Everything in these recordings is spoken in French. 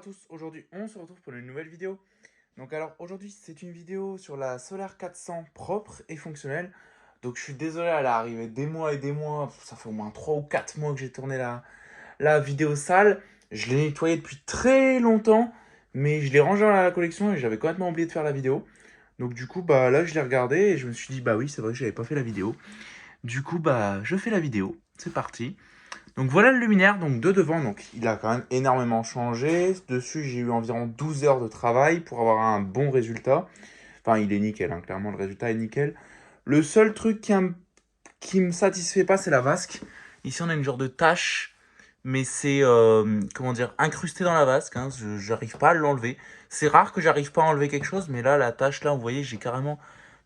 à tous, aujourd'hui on se retrouve pour une nouvelle vidéo. Donc alors aujourd'hui c'est une vidéo sur la Solar 400 propre et fonctionnelle. Donc je suis désolé, elle est arrivée des mois et des mois, ça fait au moins 3 ou 4 mois que j'ai tourné la vidéo sale. Je l'ai nettoyée depuis très longtemps, mais je l'ai rangée dans la collection et j'avais complètement oublié de faire la vidéo. Donc du coup bah là je l'ai regardé et je me suis dit bah oui c'est vrai que j'avais pas fait la vidéo. Du coup bah je fais la vidéo, c'est parti. Donc voilà le luminaire, donc de devant, donc il a quand même énormément changé. Dessus, j'ai eu environ 12 heures de travail pour avoir un bon résultat. Enfin, il est nickel, hein, clairement, le résultat est nickel. Le seul truc qui me satisfait pas, c'est la vasque. Ici, on a une genre de tache, mais c'est, comment dire, incrusté dans la vasque. Hein, j'arrive pas à l'enlever. C'est rare que j'arrive pas à enlever quelque chose, mais là, la tache, là, vous voyez, j'ai carrément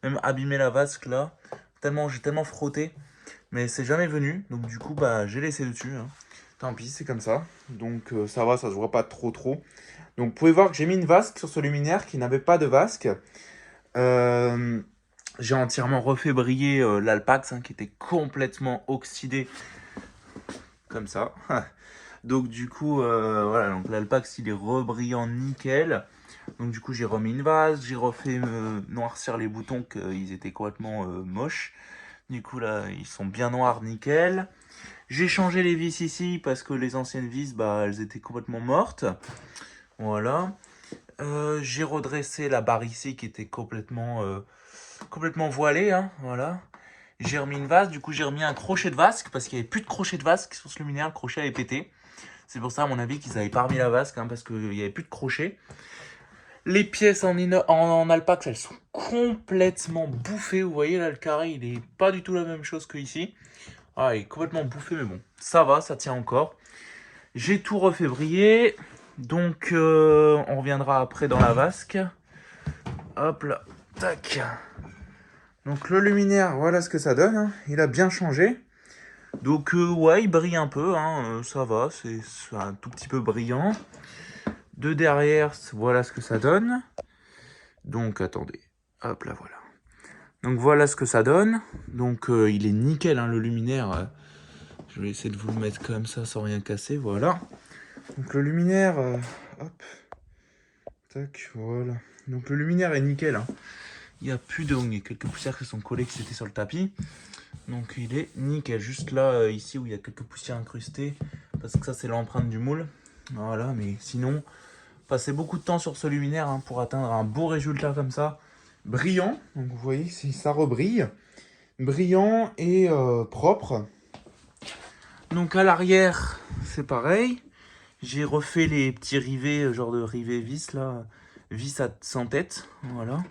même abîmé la vasque, là. J'ai tellement frotté. Mais c'est jamais venu, donc du coup, bah, j'ai laissé dessus. Hein. Tant pis, c'est comme ça. Donc ça va, ça se voit pas trop. Donc vous pouvez voir que j'ai mis une vasque sur ce luminaire qui n'avait pas de vasque. Euh, j'ai entièrement refait briller l'Alpax hein, qui était complètement oxydé comme ça. Donc du coup, voilà, donc l'Alpax il est rebrillant nickel. Donc du coup, j'ai remis une vase, j'ai refait noircir les boutons qu'ils étaient complètement moches. Du coup là, ils sont bien noirs, nickel. J'ai changé les vis ici parce que les anciennes vis, bah, elles étaient complètement mortes. Voilà. J'ai redressé la barre ici qui était complètement voilée. Hein, voilà. J'ai remis une vasque. Du coup, j'ai remis un crochet de vasque parce qu'il n'y avait plus de crochet de vasque sur ce luminaire. Le crochet avait pété. C'est pour ça, à mon avis, qu'ils n'avaient pas remis la vasque hein, parce qu'il n'y avait plus de crochet. Les pièces en alpax, elles sont complètement bouffées. Vous voyez là, le carré, il est pas du tout la même chose que ici. Ah, il est complètement bouffé, mais bon, ça va, ça tient encore. J'ai tout refait briller. Donc, on reviendra après dans la vasque. Hop là, tac. Donc, le luminaire, voilà ce que ça donne. Hein. Il a bien changé. Donc, ouais, il brille un peu. Hein. Ça va, c'est un tout petit peu brillant. De derrière, voilà ce que ça donne. Donc, attendez. Hop là, voilà. Donc, voilà ce que ça donne. Donc, il est nickel, hein, le luminaire. Je vais essayer de vous le mettre comme ça sans rien casser. Voilà. Donc le luminaire, hop, tac, voilà. Donc le luminaire est nickel. Hein. Il n'y a plus de... Il y a quelques poussières qui sont collées qui étaient sur le tapis. Donc il est nickel. Juste là, ici où il y a quelques poussières incrustées. Parce que ça c'est l'empreinte du moule. Voilà, mais sinon, passer beaucoup de temps sur ce luminaire hein, pour atteindre un beau résultat comme ça. Brillant, donc vous voyez, ça rebrille. Brillant et propre. Donc à l'arrière, c'est pareil. J'ai refait les petits rivets, genre de rivets vis là, vis sans tête, voilà.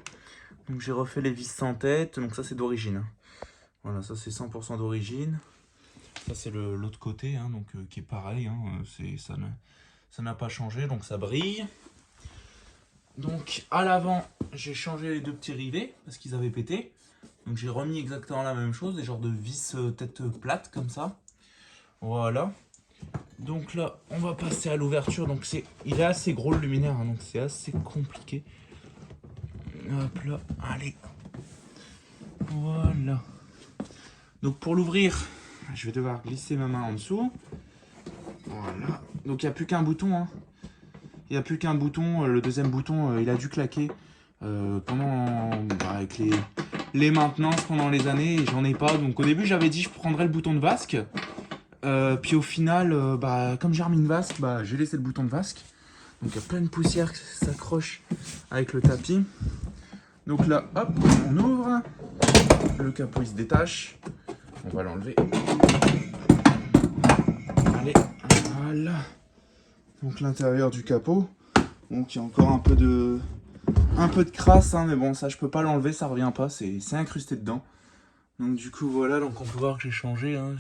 Donc j'ai refait les vis sans tête, donc ça c'est d'origine. Voilà, ça c'est 100% d'origine. Ça c'est l'autre côté, hein, donc qui est pareil, hein, ça n'a pas changé, donc ça brille. Donc à l'avant, j'ai changé les deux petits rivets parce qu'ils avaient pété. Donc j'ai remis exactement la même chose, des genres de vis tête plate comme ça. Voilà. Donc là, on va passer à l'ouverture. Donc il est assez gros le luminaire, hein, donc c'est assez compliqué. Hop là, allez. Voilà. Donc pour l'ouvrir, je vais devoir glisser ma main en dessous. Voilà. Donc il n'y a plus qu'un bouton. Hein. Il n'y a plus qu'un bouton. Le deuxième bouton, il a dû claquer avec les maintenances pendant les années. Et j'en ai pas. Donc au début, j'avais dit je prendrais le bouton de vasque. Puis au final, comme j'ai remis une vasque, j'ai laissé le bouton de vasque. Donc il y a plein de poussière qui s'accroche avec le tapis. Donc là, hop, on ouvre. Le capot il se détache. On va l'enlever. Allez, voilà. Donc l'intérieur du capot. Donc il y a encore un peu de crasse, hein, mais bon, ça je peux pas l'enlever, ça revient pas, c'est incrusté dedans. Donc du coup voilà, donc on peut voir que j'ai changé, hein,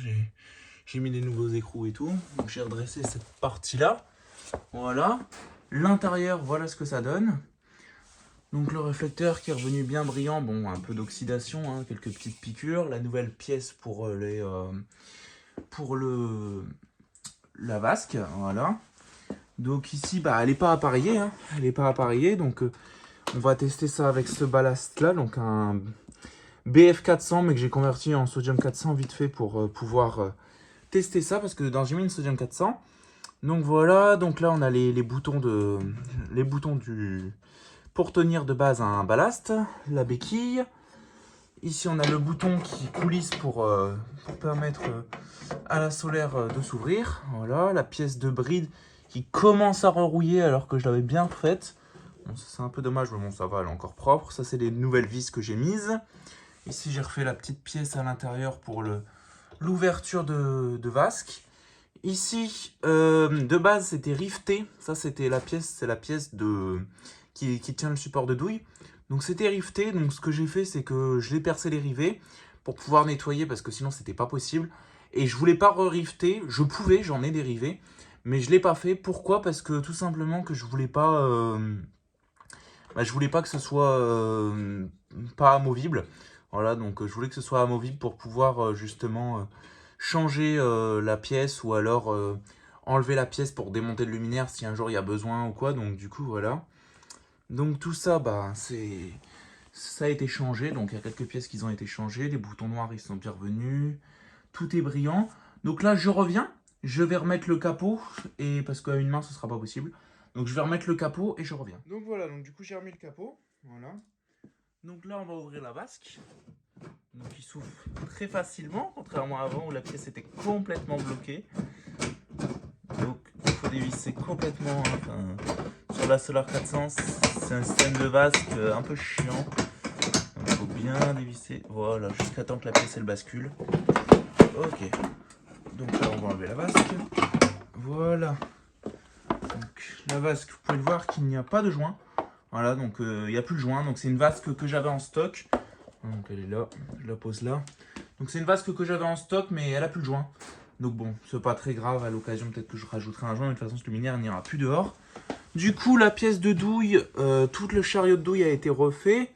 j'ai mis des nouveaux écrous et tout. Donc j'ai redressé cette partie-là. Voilà. L'intérieur, voilà ce que ça donne. Donc le réflecteur qui est revenu bien brillant, bon un peu d'oxydation, hein, quelques petites piqûres. La nouvelle pièce pour la vasque, voilà. Donc ici, elle n'est pas appareillée, hein, elle n'est pas appareillée. Donc on va tester ça avec ce ballast-là, donc un BF400, mais que j'ai converti en sodium 400 vite fait pour pouvoir tester ça, parce que dedans j'ai mis une sodium 400. Donc voilà, donc là on a les boutons pour tenir de base un ballast, la béquille. Ici on a le bouton qui coulisse pour permettre à la solaire de s'ouvrir. Voilà, la pièce de bride qui commence à rerouiller alors que je l'avais bien faite. Bon, c'est un peu dommage, mais bon ça va, elle est encore propre. Ça c'est les nouvelles vis que j'ai mises. Ici j'ai refait la petite pièce à l'intérieur pour l'ouverture de vasque. Ici, de base, c'était rifté. Ça, c'était la pièce, c'est la pièce qui tient le support de douille. Donc, c'était rifté. Donc, ce que j'ai fait, c'est que je l'ai percé les rivets pour pouvoir nettoyer parce que sinon, c'était pas possible. Et je voulais pas re-rifter. Je pouvais, j'en ai des rivets. Mais je l'ai pas fait. Pourquoi? Parce que tout simplement que je voulais pas... je voulais pas que ce soit pas amovible. Voilà, donc je voulais que ce soit amovible pour pouvoir justement changer la pièce ou alors enlever la pièce pour démonter le luminaire si un jour il y a besoin ou quoi. Donc du coup, voilà. Donc tout ça, ça a été changé. Donc il y a quelques pièces qui ont été changées. Les boutons noirs, ils sont bien revenus. Tout est brillant. Donc là, je reviens. Je vais remettre le capot. Et parce qu'à une main, ce sera pas possible. Donc je vais remettre le capot et je reviens. Donc voilà, donc du coup j'ai remis le capot. Voilà. Donc là on va ouvrir la vasque. Donc il s'ouvre très facilement, contrairement à avant où la pièce était complètement bloquée. Donc il faut dévisser complètement. Sur la Solar 400, c'est un système de vasque un peu chiant. Donc il faut bien dévisser. Voilà, jusqu'à temps que la pièce elle bascule. Ok. Donc là on va enlever la vasque. Voilà. Donc la vasque, vous pouvez le voir qu'il n'y a pas de joint. Voilà, donc il n'y a plus de joint. Donc c'est une vasque que j'avais en stock. Donc elle est là, je la pose là. Donc c'est une vasque que j'avais en stock, mais elle a plus de joint. Donc bon, c'est pas très grave. À l'occasion, peut-être que je rajouterai un joint. Mais de toute façon, ce luminaire n'ira plus dehors. Du coup, la pièce de douille, tout le chariot de douille a été refait.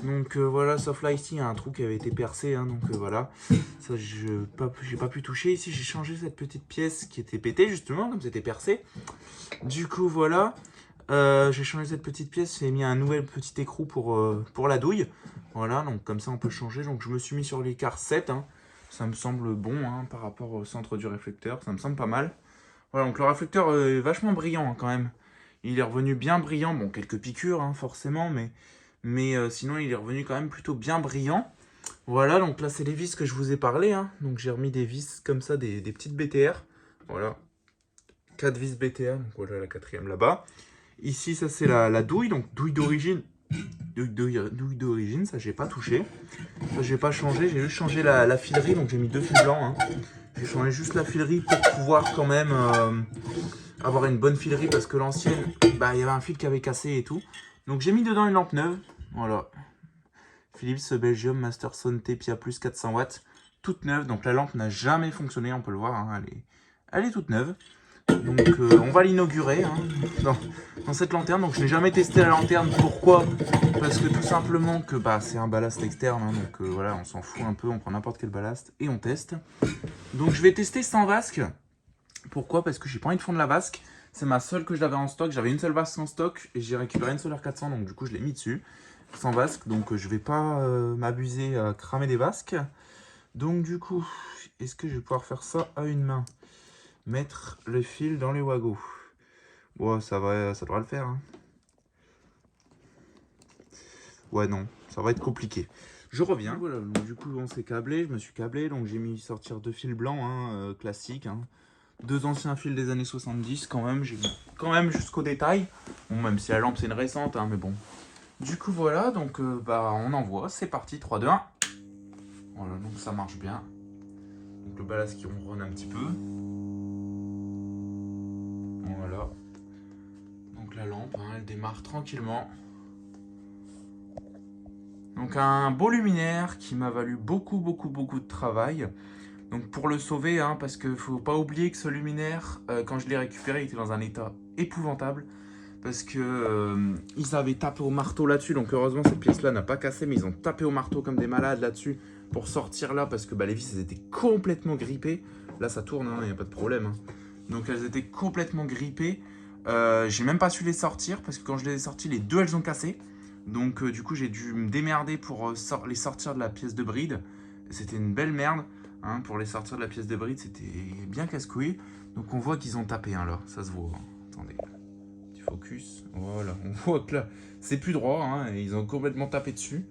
Donc voilà, sauf là, ici, il y a un trou qui avait été percé. Hein, donc voilà, ça, j'ai pas pu toucher. Ici, j'ai changé cette petite pièce qui était pétée, justement, comme c'était percé. Du coup, voilà. J'ai changé cette petite pièce, j'ai mis un nouvel petit écrou pour la douille. Voilà, donc comme ça on peut changer. Donc je me suis mis sur l'écart 7. Hein. Ça me semble bon hein, par rapport au centre du réflecteur. Ça me semble pas mal. Voilà, donc le réflecteur est vachement brillant hein, quand même. Il est revenu bien brillant. Bon, quelques piqûres hein, forcément, mais sinon il est revenu quand même plutôt bien brillant. Voilà, donc là c'est les vis que je vous ai parlé. Hein. Donc j'ai remis des vis comme ça, des petites BTR. Voilà, 4 vis BTR. Donc voilà la quatrième là-bas. Ici, ça c'est la douille, donc douille d'origine. Douille d'origine, ça j'ai pas touché. Ça j'ai pas changé, j'ai juste changé la filerie, donc j'ai mis 2 fils blancs. Hein. J'ai changé juste la filerie pour pouvoir quand même avoir une bonne filerie parce que l'ancienne, il y avait un fil qui avait cassé et tout. Donc j'ai mis dedans une lampe neuve, voilà. Philips Belgium Masterson Tepia Plus 400 watts, toute neuve. Donc la lampe n'a jamais fonctionné, on peut le voir, hein, elle est toute neuve. Donc on va l'inaugurer hein, dans cette lanterne. Donc je n'ai jamais testé la lanterne. Pourquoi? Parce que tout simplement que c'est un ballast externe. Hein, donc voilà, on s'en fout un peu. On prend n'importe quel ballast et on teste. Donc je vais tester sans vasque. Pourquoi? Parce que j'ai pas envie de fondre la vasque. C'est ma seule que j'avais en stock. J'avais une seule vasque en stock et j'ai récupéré une Solar 400. Donc du coup je l'ai mis dessus. Sans vasque. Donc je vais pas m'abuser à cramer des vasques. Donc du coup, est-ce que je vais pouvoir faire ça à une main? Mettre le fil dans les wagots. Ouais, ça devrait le faire. Hein. Ouais, non, ça va être compliqué. Je reviens. Voilà, donc du coup, on s'est câblé, je me suis câblé, donc j'ai mis sortir 2 fils blancs, hein, classiques. Hein. 2 anciens fils des années 70, quand même, j'ai mis quand même jusqu'au détail. Bon, même si la lampe c'est une récente, hein, mais bon. Du coup, voilà, donc on envoie, c'est parti, 3, 2, 1. Voilà, donc ça marche bien. Donc le ballast qui ronronne un petit peu. Voilà. Donc la lampe, hein, elle démarre tranquillement. Donc un beau luminaire qui m'a valu beaucoup de travail. Donc pour le sauver, hein, parce qu'il ne faut pas oublier que ce luminaire, quand je l'ai récupéré, il était dans un état épouvantable. Parce que ils avaient tapé au marteau là-dessus. Donc heureusement cette pièce-là n'a pas cassé, mais ils ont tapé au marteau comme des malades là-dessus pour sortir là. Parce que les vis, elles étaient complètement grippées. Là ça tourne, il n'y a pas de problème. Hein. Donc elles étaient complètement grippées. J'ai même pas su les sortir parce que quand je les ai sorties, les deux elles ont cassé. Donc du coup j'ai dû me démerder pour les sortir de la pièce de bride. C'était une belle merde. Hein, pour les sortir de la pièce de bride, c'était bien casse-couille. Donc on voit qu'ils ont tapé, hein, là, ça se voit. Hein. Attendez, petit focus. Voilà, on voit que là, c'est plus droit, hein, et ils ont complètement tapé dessus.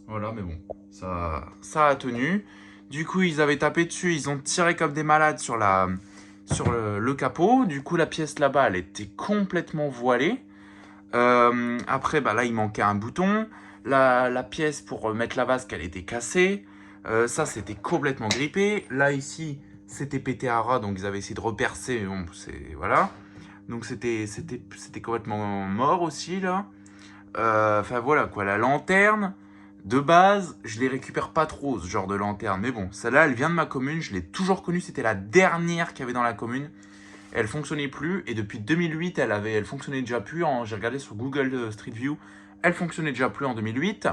Voilà, mais bon, ça a tenu. Du coup, ils avaient tapé dessus, ils ont tiré comme des malades sur le capot. Du coup, la pièce là-bas, elle était complètement voilée. Après, bah, là, il manquait un bouton. La pièce pour mettre la vasque, elle était cassée. Ça, c'était complètement grippé. Là, ici, c'était pété à ras, donc ils avaient essayé de repercer. Mais bon, c'est... Voilà. Donc, c'était complètement mort aussi, là. Enfin, voilà, quoi. La lanterne, de base, je les récupère pas trop, ce genre de lanterne. Mais bon, celle-là, elle vient de ma commune. Je l'ai toujours connue. C'était la dernière qu'il y avait dans la commune. Elle fonctionnait plus. Et depuis 2008, elle fonctionnait déjà plus. J'ai regardé sur Google Street View. Elle fonctionnait déjà plus en 2008.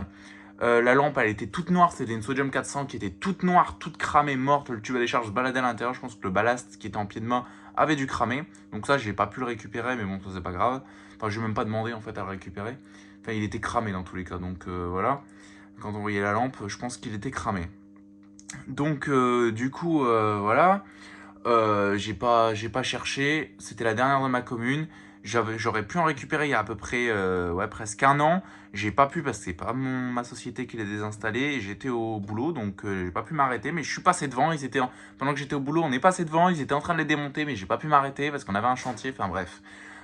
La lampe, elle était toute noire. C'était une Sodium 400 qui était toute noire, toute cramée, morte. Le tube à décharge se baladait à l'intérieur. Je pense que le ballast qui était en pied de main avait dû cramer. Donc ça, j'ai pas pu le récupérer, mais bon, ça c'est pas grave. Enfin, je n'ai même pas demandé en fait à le récupérer. Enfin, il était cramé dans tous les cas. Donc voilà. Quand on voyait la lampe, je pense qu'il était cramé. Donc du coup, voilà. J'ai pas cherché. C'était la dernière de ma commune. J'aurais pu en récupérer il y a à peu près ouais, presque un an. J'ai pas pu parce que c'est pas ma société qui l'a désinstallé. J'étais au boulot, donc j'ai pas pu m'arrêter. Mais je suis passé devant. Pendant que j'étais au boulot, on est passé devant. Ils étaient en train de les démonter, mais j'ai pas pu m'arrêter parce qu'on avait un chantier. Enfin bref.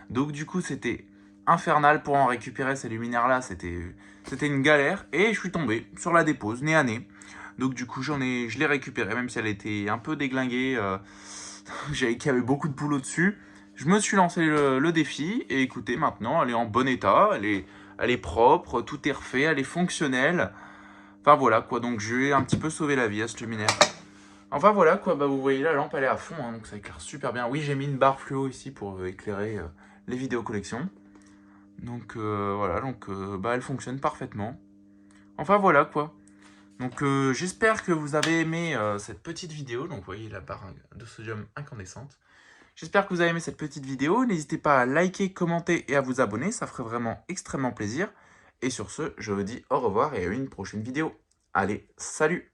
Donc du coup, c'était infernal pour en récupérer ces luminaires-là. C'était une galère. Et je suis tombé sur la dépose, nez à nez. Donc du coup, je l'ai récupérée, même si elle était un peu déglinguée. Qu'il y avait beaucoup de boulot dessus. Je me suis lancé le défi et écoutez, maintenant, elle est en bon état, elle est propre, tout est refait, elle est fonctionnelle. Enfin voilà quoi, donc je vais un petit peu sauver la vie à ce luminaire. Enfin voilà quoi, bah vous voyez la lampe elle est à fond, hein, donc ça éclaire super bien. Oui, j'ai mis une barre fluo ici pour éclairer les vidéos collections. Donc voilà, donc bah elle fonctionne parfaitement. Enfin voilà quoi. Donc j'espère que vous avez aimé cette petite vidéo. Donc vous voyez la barre de sodium incandescente. J'espère que vous avez aimé cette petite vidéo. N'hésitez pas à liker, commenter et à vous abonner. Ça ferait vraiment extrêmement plaisir. Et sur ce, je vous dis au revoir et à une prochaine vidéo. Allez, salut!